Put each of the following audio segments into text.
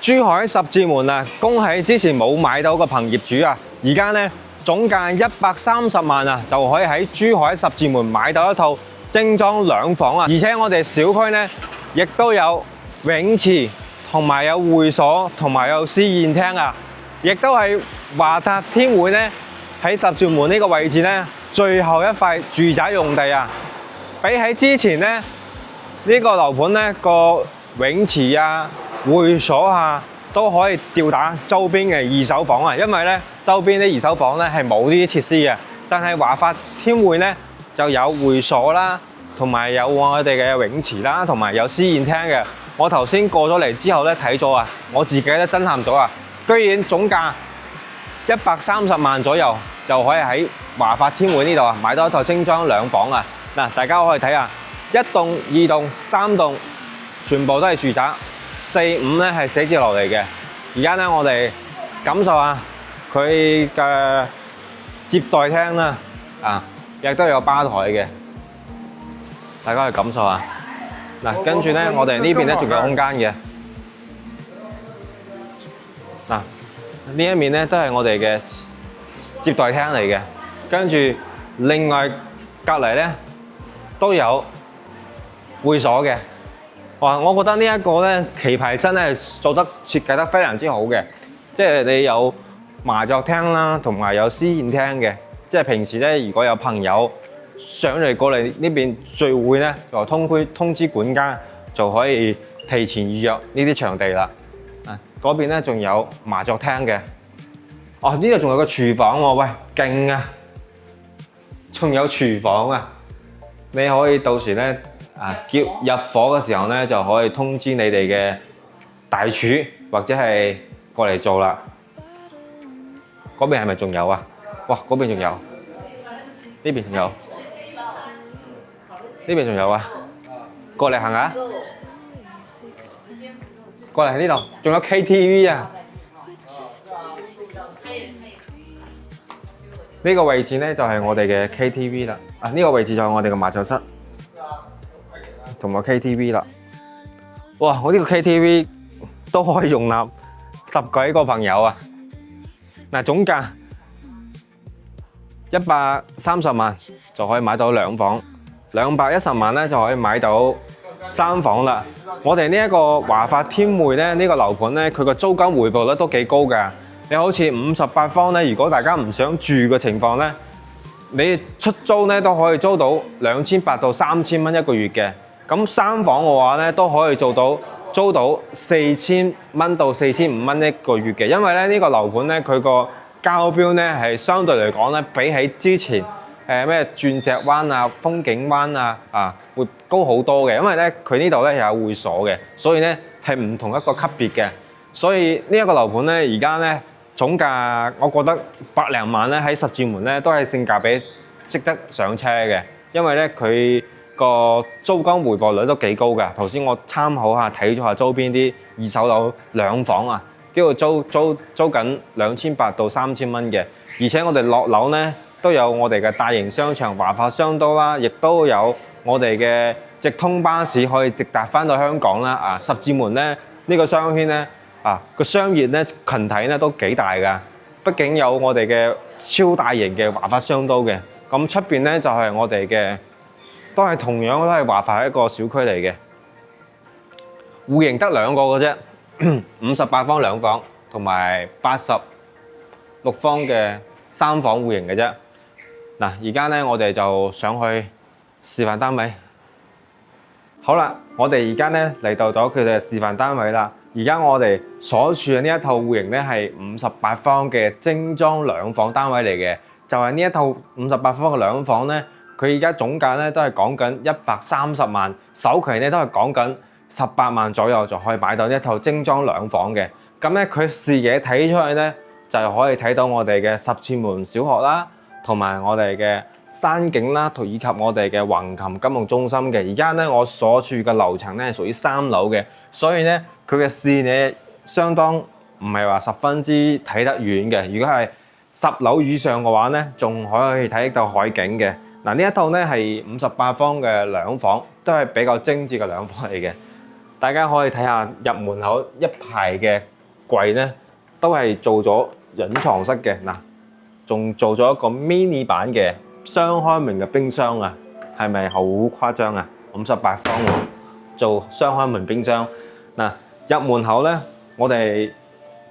珠海十字門啊，恭喜之前冇買到個棚業主啊！而家呢，總價130萬啊，就可以喺珠海十字門買到一套精裝兩房啊！而且我哋小區呢，亦都有泳池，同埋有會所，同埋有試驗廳啊！亦都係華達天匯呢喺十字門呢個位置呢，最後一塊住宅用地啊！比起之前呢，呢個樓盤呢個泳池啊、會所啊，都可以吊打周邊嘅二手房啊，因為咧周邊啲二手房咧係冇呢啲設施嘅，但係華發天匯咧就有會所啦，同埋有我哋嘅泳池啦，同埋有試驗廳嘅。我頭先過咗嚟之後咧睇咗啊，我自己都震撼咗啊！居然總價130萬左右就可以喺華發天匯呢度啊買到一套精裝兩房啊！嗱，大家可以睇下，1棟、2棟、3棟。全部都係住宅，4、5咧係寫字樓嚟嘅。而家咧我哋感受下佢嘅接待廳啦，亦都有吧台嘅，大家去感受下。嗱，跟住咧我哋呢邊咧仲有空間嘅。嗱，呢一面咧都係我哋嘅接待廳嚟嘅。跟住另外隔離咧都有會所嘅。哇！我覺得呢一個咧棋牌室咧做得設計得非常之好嘅，即係你有麻雀廳啦，同埋有試驗廳嘅。即係平時咧，如果有朋友上嚟過嚟呢邊聚會咧，就通知管家就可以提前預約呢啲場地啦。嗰邊咧仲有麻雀廳嘅。哦，呢度仲有個廚房喎，喂，勁啊！仲有廚房啊！你可以到時咧。叫入伙嘅時候咧，就可以通知你哋嘅大廚或者係過嚟做啦。嗰邊係咪仲有啊？哇！嗰邊仲有，呢邊仲有，呢邊仲有啊！過嚟行下，過嚟呢度，仲有 KTV 啊！呢個位置咧就係我哋嘅 KTV 啦。呢個位置就係我哋嘅麻雀室。同埋 KTV 啦，哇！我呢個 KTV 都可以容納10幾個朋友啊！嗱，總價130萬就可以買到兩房，210萬咧就可以買到3房啦。我哋呢一個華發天匯咧，呢個樓盤咧，佢個租金回報率都幾高㗎。你好似58方咧，如果大家唔想住嘅情況咧，你出租咧都可以租到2800到3000蚊一個月嘅。咁3房嘅話咧，都可以租到4000蚊到4500蚊一個月嘅，因為咧呢個樓盤咧佢個交標咧係相對嚟講咧，比起之前咩鑽石灣啊、風景灣啊會高好多嘅，因為咧佢呢度咧有會所嘅，所以咧係唔同一個級別嘅。所以呢一個樓盤咧而家咧總價，我覺得百零萬咧喺十字門咧都係性價比值得上車嘅，因為咧佢個租金回報率都幾高㗎。頭先我參考下睇咗下周邊啲二手樓兩房啊，都要租緊2800到3000蚊嘅。而且我哋落樓咧都有我哋嘅大型商場華發商都啦，亦都有我哋嘅直通巴士可以直達翻到香港啦。十字門咧呢個商圈咧個商業咧群體咧都幾大㗎，畢竟有我哋嘅超大型嘅華發商都嘅。咁出邊咧就係我哋嘅。都係同樣都係華發一個小區嚟嘅，戶型得2個嘅啫，58方2房同埋86方嘅3房戶型嘅啫。嗱，而家咧我哋就上去示範單位。好啦，我哋而家咧嚟到咗佢哋示範單位啦。而家我哋所處嘅呢一套戶型咧係58方嘅精裝2房單位嚟嘅，就係呢一套58方嘅2房咧。佢而家總價咧都係講緊130萬，首期咧都係講緊18萬左右就可以買到呢一套精裝2房嘅。咁咧佢視野睇出去咧就可以睇到我哋嘅十字門小學啦，同埋我哋嘅山景啦，以及我哋嘅橫琴金融中心嘅。而家咧我所處嘅樓層咧係屬於3樓嘅，所以咧佢嘅視野相當唔係話十分之睇得遠嘅。如果係10樓以上嘅話咧，仲可以睇到海景嘅。嗱，呢一套咧係58方嘅2房，都係比較精緻嘅2房嚟嘅。大家可以睇下入門口一排嘅櫃咧，都係做咗隱藏式嘅嗱，仲做咗一個 mini 版嘅雙開門嘅冰箱啊，係咪好誇張啊？58方喎，做雙開門冰箱嗱。入門口咧，我哋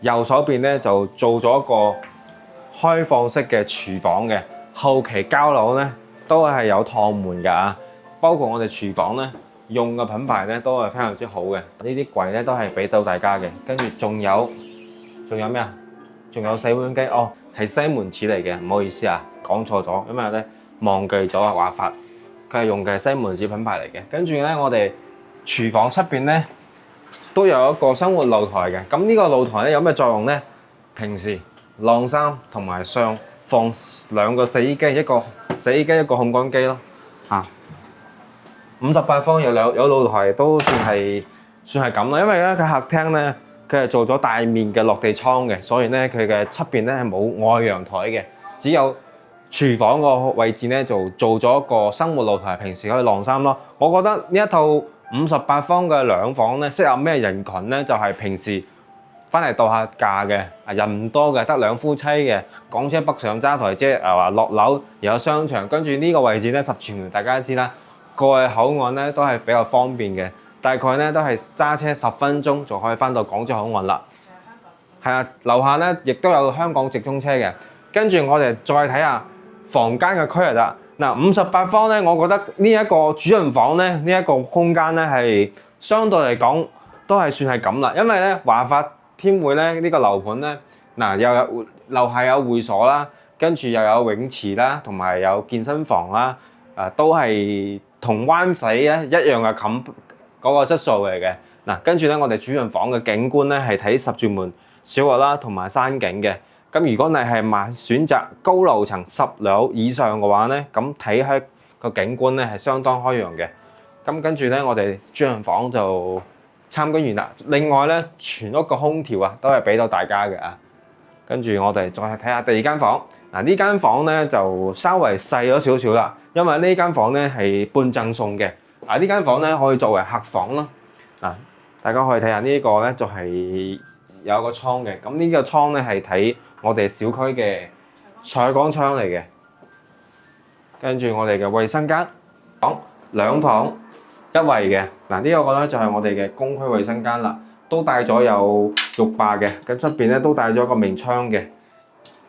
右手邊咧就做咗一個開放式嘅廚房嘅，後期交樓咧都係有趟門㗎啊，包括我哋廚房咧。用嘅品牌咧都係非常之好嘅，呢啲櫃咧都係俾到大家嘅。跟住仲有咩啊？仲有洗碗機哦，係西門子嚟嘅，唔好意思啊，講錯咗，因為咧忘記咗啊華發，佢係用嘅西門子品牌嚟嘅。跟住咧，我哋廚房出邊咧都有一個生活露台嘅。咁呢個露台咧有咩作用咧？平時晾衫同埋上放兩個洗衣機，一個洗衣機一個烘乾機咯，嚇。58方有露台都算係咁啦，因為咧佢客廳咧佢係做咗大面嘅落地窗嘅，所以咧佢嘅側邊咧係冇外陽台嘅，只有廚房個位置咧就做咗一個生活露台，平時可以晾衫咯。我覺得呢一套58方嘅兩房咧適合咩人群咧？就係平時翻嚟度下假嘅，人唔多嘅，得兩夫妻嘅，港車北上揸台車話落樓又有商場，跟住呢個位置咧十全門大家都知啦。過去口岸咧都係比較方便嘅，大概咧都係揸車10分鐘就可以翻到廣州口岸啦。係啊，樓下咧亦都有香港直通車嘅。跟住我哋再睇下房間嘅區域啦。嗱，58方咧，我覺得呢一個主人房咧，呢一個空間咧係相對嚟講都係算係咁啦。因為咧華發天匯咧呢個樓盤咧，嗱又有樓下有會所啦，跟住又有泳池啦，同埋有健身房啦，都係。同灣仔咧一樣嘅冚嗰個質素嚟嘅嗱，跟住咧我哋主人房嘅景觀咧係睇十住門小學啦，同埋山景嘅。咁如果你係選擇高樓層10樓以上嘅話咧，咁睇開個景觀咧係相當開揚嘅。咁跟住咧我哋主人房就參觀完啦。另外咧全屋個空調啊都係俾到大家嘅啊。跟住我哋再睇下第二間房嗱，呢間房咧就稍為細咗少少啦。因為呢間房咧係半贈送嘅，呢間房咧可以作為客房啦。大家可以睇下呢個咧就係有一個窗嘅，咁呢個窗咧係睇我哋小區嘅採光窗嚟嘅。跟住我哋嘅衛生間房兩房一衛嘅，呢一個咧就係我哋嘅公區衛生間啦，都帶咗有浴霸嘅，咁出邊咧都帶咗個明窗嘅，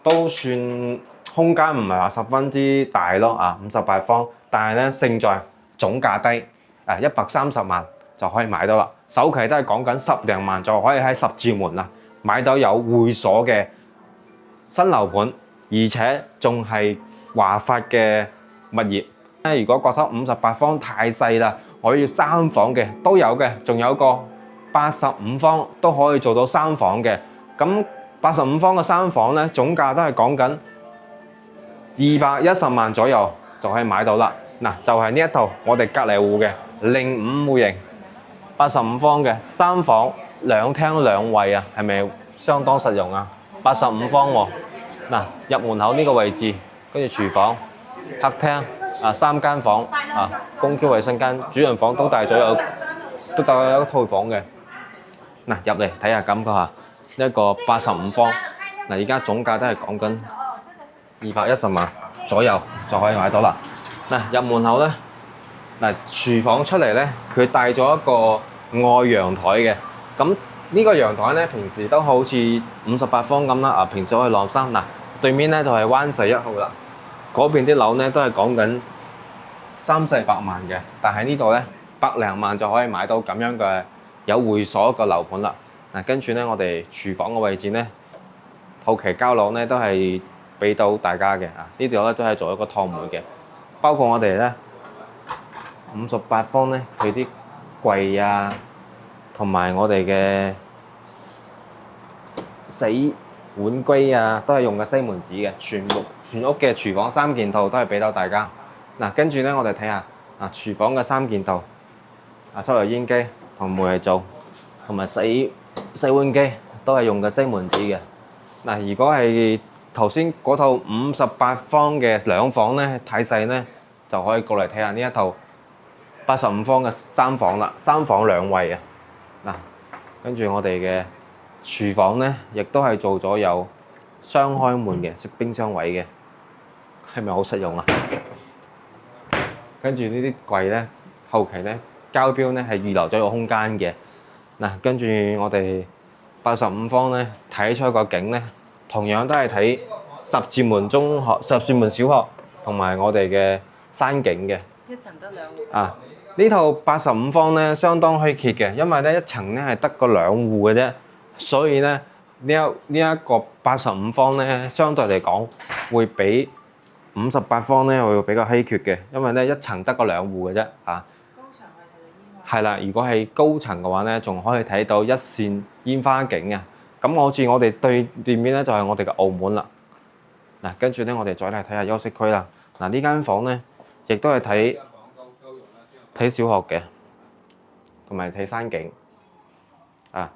都算。空間唔係話十分之大咯58方，但係咧勝在總價低，130萬就可以買到啦。首期都係講緊10零萬就可以喺十字門啦買到有會所嘅新樓盤，而且仲係華發嘅物業。如果覺得58方太細啦，我要3房嘅都有嘅，仲有個85方都可以做到3房嘅。咁85方嘅3房咧，總價都係講緊210萬左右就可以買到啦。嗱，就係呢一套我哋隔離戶嘅05戶型85方嘅3房2廳2衛啊，係咪相當實用啊？85方喎。嗱，入門口呢個位置，跟住廚房、客廳3間房公區衛生間、主人房都帶咗有一個套房嘅。嗱，入嚟睇下感覺下呢一個85方。嗱，而家總價都係講緊210萬左右就可以買到啦。嗱，入門口咧，嗱，廚房出嚟咧，佢帶咗一個外陽台嘅。咁呢個陽台咧，平時都好似58方咁啦。平時可以晾衫。嗱，對面咧就係灣仔1號啦。嗰邊啲樓咧都係講緊300-400萬嘅，但係呢度咧100零萬就可以買到咁樣嘅有會所嘅樓盤啦。嗱，跟住咧我哋廚房嘅位置咧，後期交樓咧都係俾到大家嘅呢度咧都係做一個趟門嘅，包括我哋咧58方咧佢啲櫃啊，同埋我哋嘅洗碗機啊，都係用嘅西門子嘅，全屋嘅廚房3件套都係俾到大家。嗱，跟住咧我哋睇下廚房嘅3件套抽油煙機同煤氣灶同埋洗碗機都係用嘅西門子嘅。嗱，如果係頭先嗰套58方嘅2房咧太細咧，就可以過嚟睇下呢一套85方嘅3房啦，3房2衛啊。嗱，跟住我哋嘅廚房咧，亦都係做咗有雙開門嘅，識冰箱位嘅，係咪好實用啊？跟住呢啲櫃咧，後期咧膠標咧係預留咗個空間嘅。嗱，跟住我哋85方咧睇出個景咧，同樣都係睇十字門中學、十字門小學同埋我哋嘅山景嘅。一層得兩戶。啊，呢套85方咧相當虛揭嘅，因為咧一層咧係得個兩戶嘅啫，所以咧呢一個85方咧相對嚟講會比58方咧會比較稀缺嘅，因為咧一層得個兩戶嘅啫啊。高層係睇到煙係啦，如果係高層嘅話咧，仲可以睇到一線煙花景啊。咁好似我哋對面咧就係我哋嘅澳門啦。嗱，跟住咧我哋再嚟睇下休息區啦。嗱，呢間房咧亦都係睇小學嘅，同埋睇山景啊。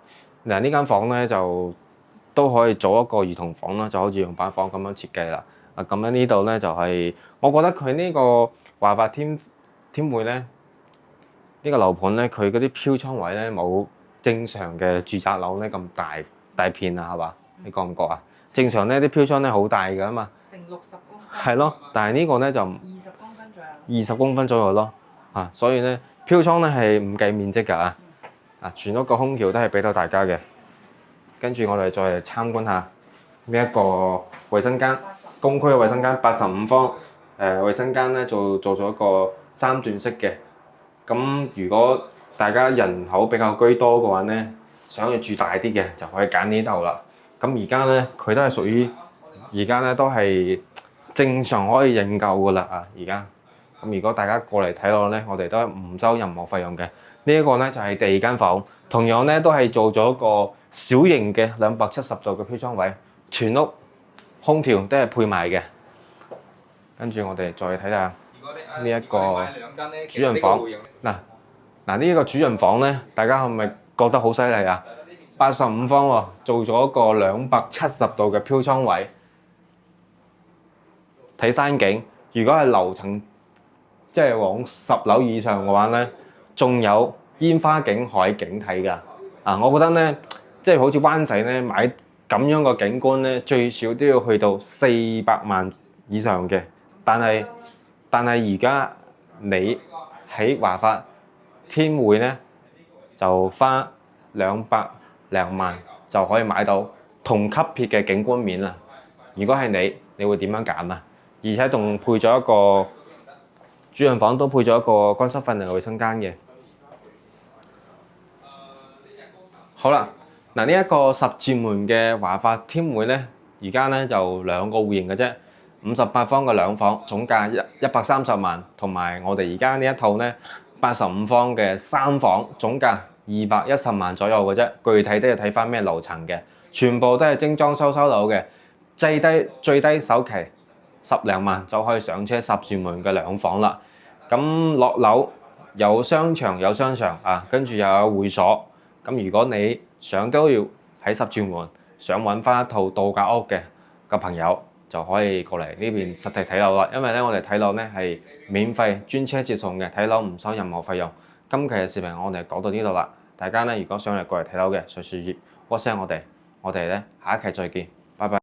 嗱，呢間房咧就都可以做一個兒童房啦，就好似用板房咁樣設計啦。啊，咁樣呢度咧就係、我覺得佢呢個華發天匯咧，呢個樓盤咧，佢嗰啲飄窗位咧冇正常嘅住宅樓咧咁大片啊，係嘛？你覺唔覺啊？正常咧啲飄窗咧好大㗎嘛，成60公分。係咯，但係呢個咧就20公分左右。20公分左右咯，啊，所以咧飄窗咧係唔計面積㗎啊，全屋個空調都係俾到大家嘅。跟住我哋再嚟參觀下呢一個衛生間，公區嘅衛生間85方，衛生間咧做咗一個3段式嘅。咁如果大家人口比較居多嘅話咧，想要住大啲嘅就可以揀呢度啦。咁而家咧佢都係屬於而家咧都係正常可以認購噶啦啊！而家咁如果大家過嚟睇落咧，我哋都唔收任何費用嘅。呢一個咧就係第二間房，同樣咧都係做咗個小型嘅270度嘅飄窗位，全屋空調都係配埋嘅。跟住我哋再睇下呢一個主人房。嗱呢一個主人房咧，大家係咪覺得好犀利啊？85方喎，做咗個270度嘅飄窗位，睇山景。如果係樓層，即係往10樓以上嘅話咧，仲有煙花景、海景睇㗎。啊，我覺得咧，即係好似灣仔咧買咁樣個景觀咧，最少都要去到400萬以上嘅。但係而家你喺華發天匯咧，就花200零萬就可以買到同級別嘅景觀面啦。如果係你會點樣揀啊？而且仲配咗一個主人房，都配咗一個乾濕分離嘅衛生間嘅。好啦，嗱呢一個十字門嘅華發天匯咧，而家咧就2個戶型嘅啫，58方嘅2房，總價130萬，同埋我哋而家呢一套咧85方嘅3房，總價210萬左右嘅啫。具體都要睇翻咩樓層嘅，全部都係精裝修樓嘅，最低首期10零萬就可以上車十字門嘅2房啦。咁落樓有商場啊，跟住又有會所。咁如果你想都要喺十字門想揾翻一套度假屋嘅朋友，就可以過嚟呢邊實體睇樓啦。因為咧我哋睇樓咧係免費專車接送嘅，睇樓唔收任何費用。今期嘅視頻我哋講到呢度啦，大家咧如果想嚟過嚟睇樓嘅，隨時WhatsApp我哋咧下一期再見，拜拜。